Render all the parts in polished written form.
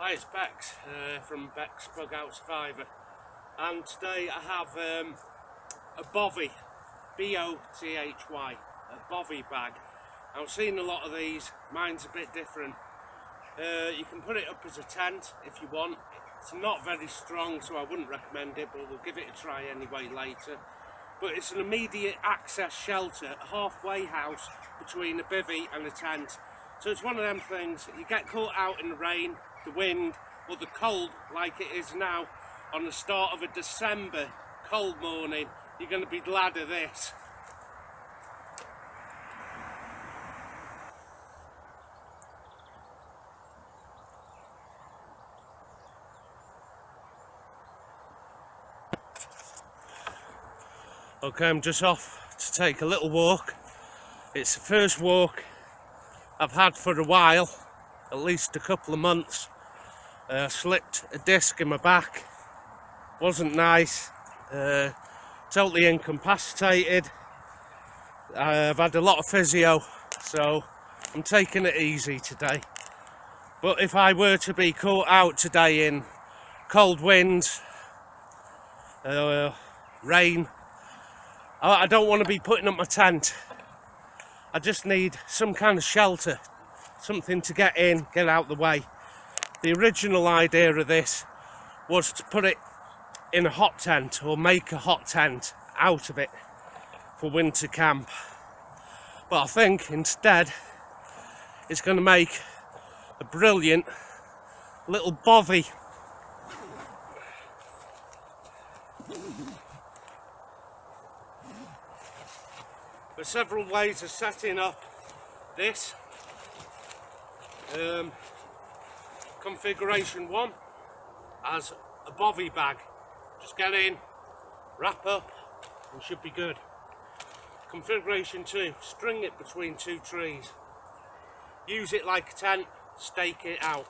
Hi, it's Bex from bexbugoutsurvivor, and today I have a Bothy, B-O-T-H-Y, a Bothy bag. I've seen a lot of these. Mine's a bit different. You can put it up as a tent if you want. It's not very strong, so I wouldn't recommend it, but we'll give it a try anyway later. But it's an immediate access shelter, a halfway house between a bivvy and a tent. So it's one of them things, you get caught out in the rain, the wind, or the cold like it is now on the start of a December cold morning, you're going to be glad of this. Okay, I'm just off to take a little walk. It's the first walk I've had for a while, at least a couple of months. Slipped a disc in my back, wasn't nice, totally incapacitated. I've had a lot of physio, so I'm taking it easy today. But if I were to be caught out today in cold winds, rain, I don't want to be putting up my tent. I just need some kind of shelter, something to get in, get out the way. The original idea of this was to put it in a hot tent, or make a hot tent out of it for winter camp. But I think instead it's going to make a brilliant little bothy. There's several ways of setting up this. Configuration 1 as a bothy bag. Just get in, wrap up, and should be good. Configuration 2, string it between two trees. Use it like a tent, stake it out.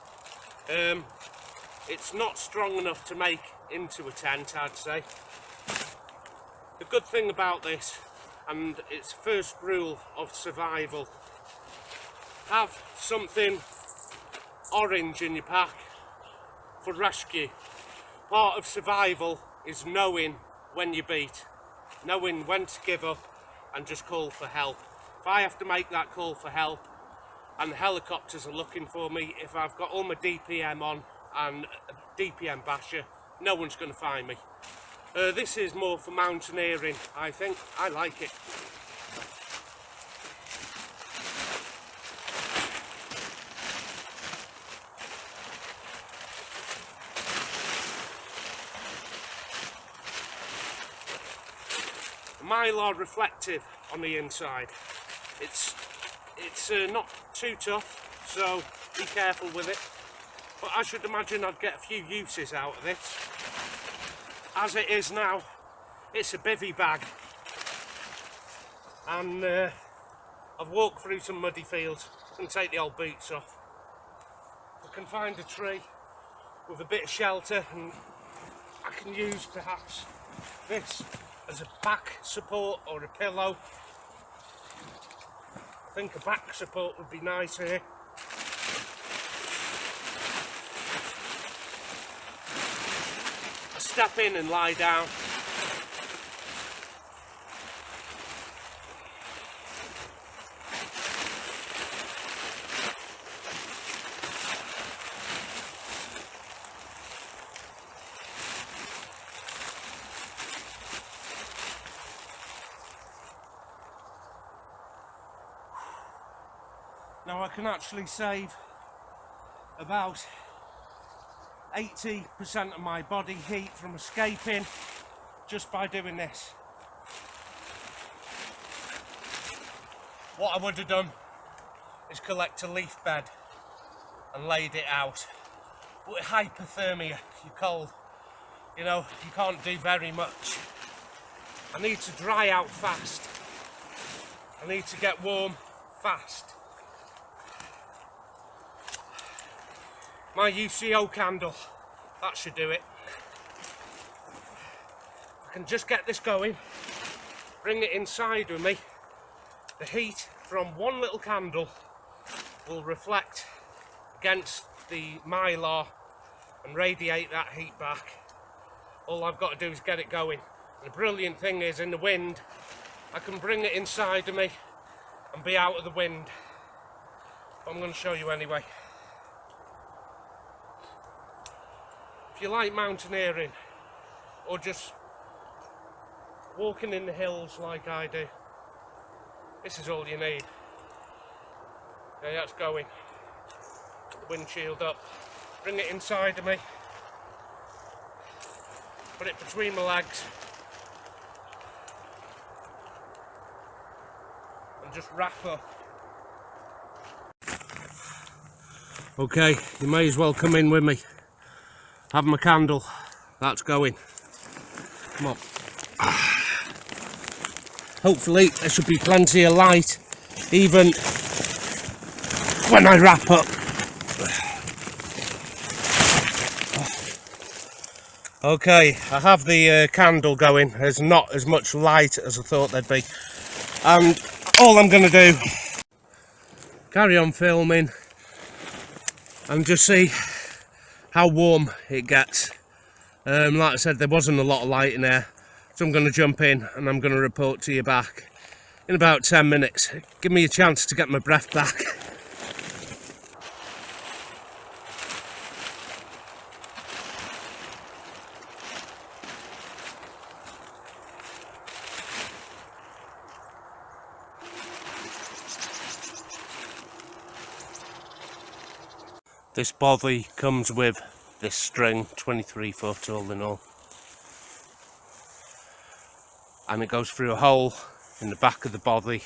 It's not strong enough to make into a tent, I'd say. The good thing about this, and it's first rule of survival, have something orange in your pack for rescue. Part of survival is knowing when you're beat, knowing when to give up and just call for help. If I have to make that call for help and the helicopters are looking for me, if I've got all my DPM on and a DPM basher, no one's going to find me. This is more for mountaineering, I think. I like it. Mylar reflective on the inside. It's not too tough, so be careful with it. But I should imagine I'd get a few uses out of this. As it is now, it's a bivvy bag, and I've walked through some muddy fields. I can take the old boots off. I can find a tree with a bit of shelter, and I can use perhaps this as a back support or a pillow. I think a back support would be nice here. I step in and lie down. Now I can actually save about 80% of my body heat from escaping just by doing this. What I would have done is collect a leaf bed and laid it out. But with hypothermia, you're cold, you know, you can't do very much. I need to dry out fast. I need to get warm fast. My UCO candle, that should do it. I can just get this going, bring it inside with me. The heat from one little candle will reflect against the Mylar and radiate that heat back. All I've got to do is get it going. And the brilliant thing is, in the wind, I can bring it inside of me and be out of the wind. But I'm going to show you anyway. If you like mountaineering or just walking in the hills like I do, this is all you need. Okay, that's going. Put the windshield up. Bring it inside of me. Put it between my legs. And just wrap up. Okay, you may as well come in with me. Have my candle. That's going. Come on. Hopefully there should be plenty of light even when I wrap up. Okay, I have the candle going. There's not as much light as I thought there'd be. And all I'm going to do, carry on filming and just see how warm it gets. Like I said, there wasn't a lot of light in there, so I'm going to jump in and I'm going to report to you back in about 10 minutes. Give me a chance to get my breath back. This bothy comes with this string, 23 foot all in all, and it goes through a hole in the back of the bothy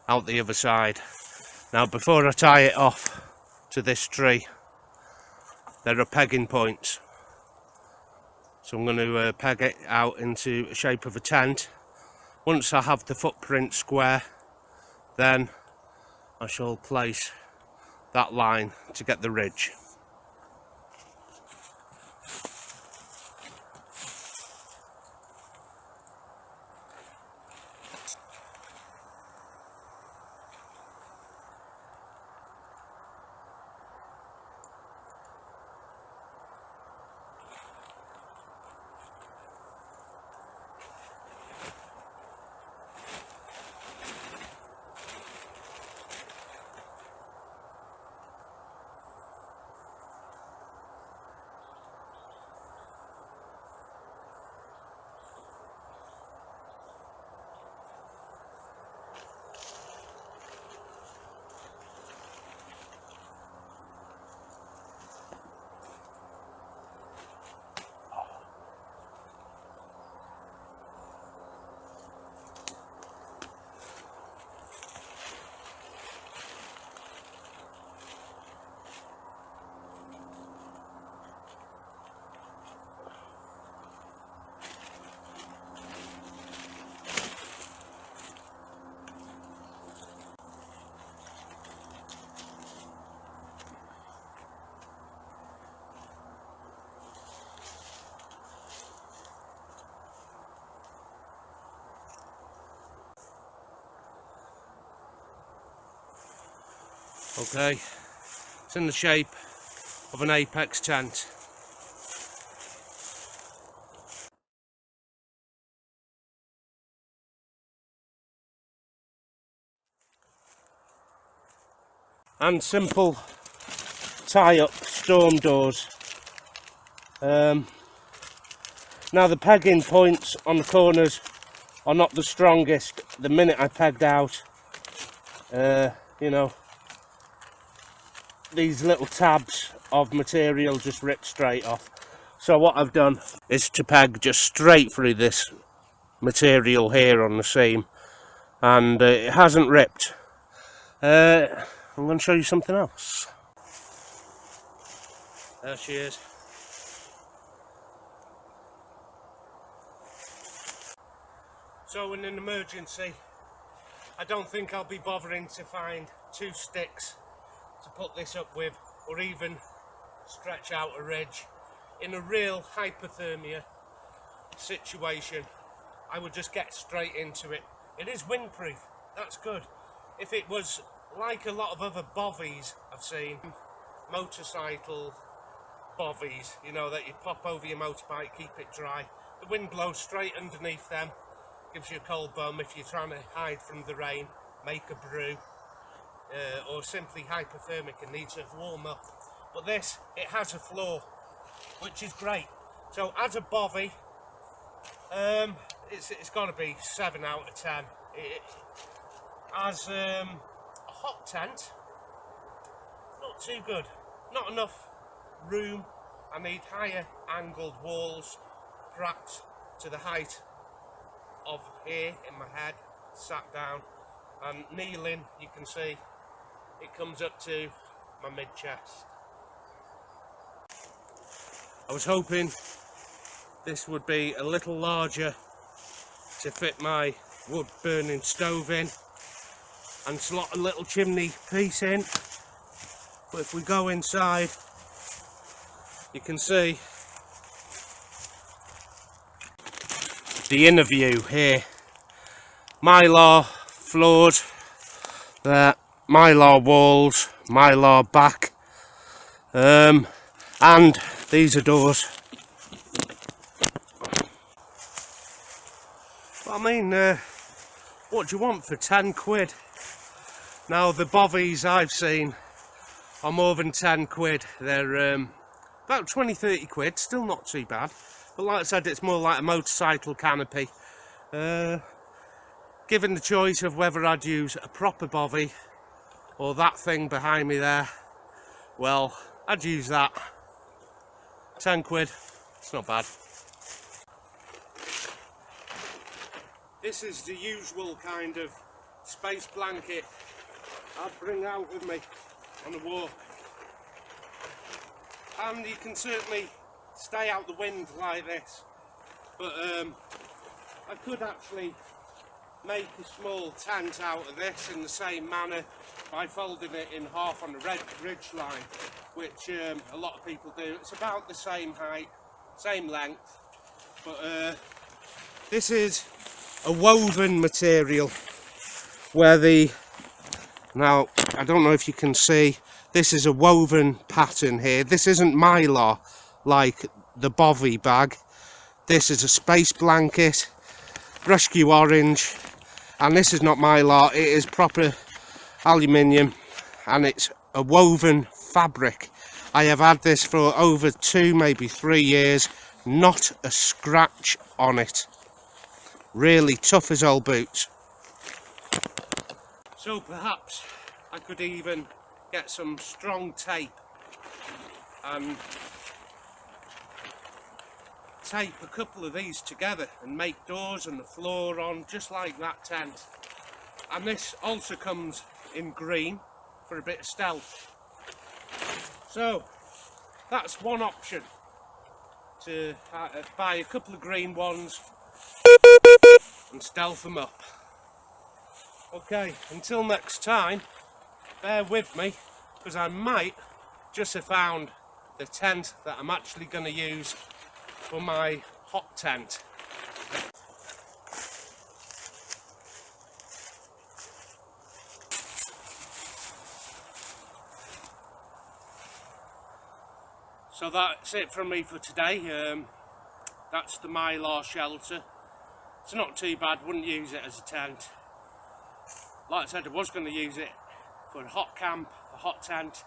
out the other side. Now before I tie it off to this tree, there are pegging points, so I'm going to peg it out into the shape of a tent. Once I have the footprint square, then I shall place that line to get the ridge. Okay, it's in the shape of an apex tent. And simple tie-up storm doors. Now the pegging points on the corners are not the strongest. The minute I pegged out, you know, these little tabs of material just ripped straight off. So what I've done is to peg just straight through this material here on the seam, and it hasn't ripped. I'm going to show you something else. There she is. So in an emergency, I don't think I'll be bothering to find 2 sticks to put this up with, or even stretch out a ridge. In a real hypothermia situation, I would just get straight into it. It is windproof, that's good. If it was like a lot of other bothies I've seen, motorcycle bothies, you know, that you pop over your motorbike, keep it dry. The wind blows straight underneath them, gives you a cold bum. If you're trying to hide from the rain, make a brew, or simply hypothermic and needs to warm up. But this, it has a floor, which is great. So as a bothy, it's got to be 7 out of 10. As a hot tent, not too good. Not enough room. I need higher angled walls, perhaps to the height of here in my head, sat down, and kneeling, you can see it comes up to my mid-chest. I was hoping this would be a little larger to fit my wood burning stove in and slot a little chimney piece in, but if we go inside, you can see the inner view here. Mylar floors, there, Mylar walls, Mylar back, and these are doors. I mean, what do you want for 10 quid? Now the bothies I've seen are more than 10 quid. They're about 20-30 quid, still not too bad. But like I said, it's more like a motorcycle canopy. Given the choice of whether I'd use a proper bothy or that thing behind me there, well, I'd use that. 10 quid, it's not bad. This is the usual kind of space blanket I'd bring out with me on a walk. And you can certainly stay out the wind like this, but I could actually make a small tent out of this in the same manner by folding it in half on the ridge line, which a lot of people do. It's about the same height, same length, but this is a woven material where now I don't know if you can see, this is a woven pattern here. This isn't Mylar like the bothy bag. This is a space blanket, rescue orange, and this is not Mylar, it is proper aluminium, and it's a woven fabric. I have had this for over 2, maybe 3 years, not a scratch on it. Really tough as old boots. So perhaps I could even get some strong tape and tape a couple of these together and make doors and the floor on just like that tent. And this also comes in green for a bit of stealth. So that's one option, to buy a couple of green ones and stealth them up. Okay, until next time, bear with me, because I might just have found the tent that I'm actually going to use for my hot tent. So that's it from me for today. That's the Mylar shelter. It's not too bad, wouldn't use it as a tent. Like I said, I was going to use it for a hot camp, a hot tent.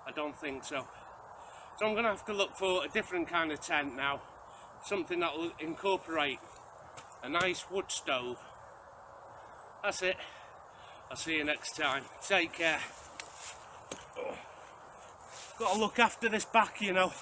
I don't think so. So I'm going to have to look for a different kind of tent now. Something that will incorporate a nice wood stove. That's it. I'll see you next time. Take care. Got to look after this back, you know.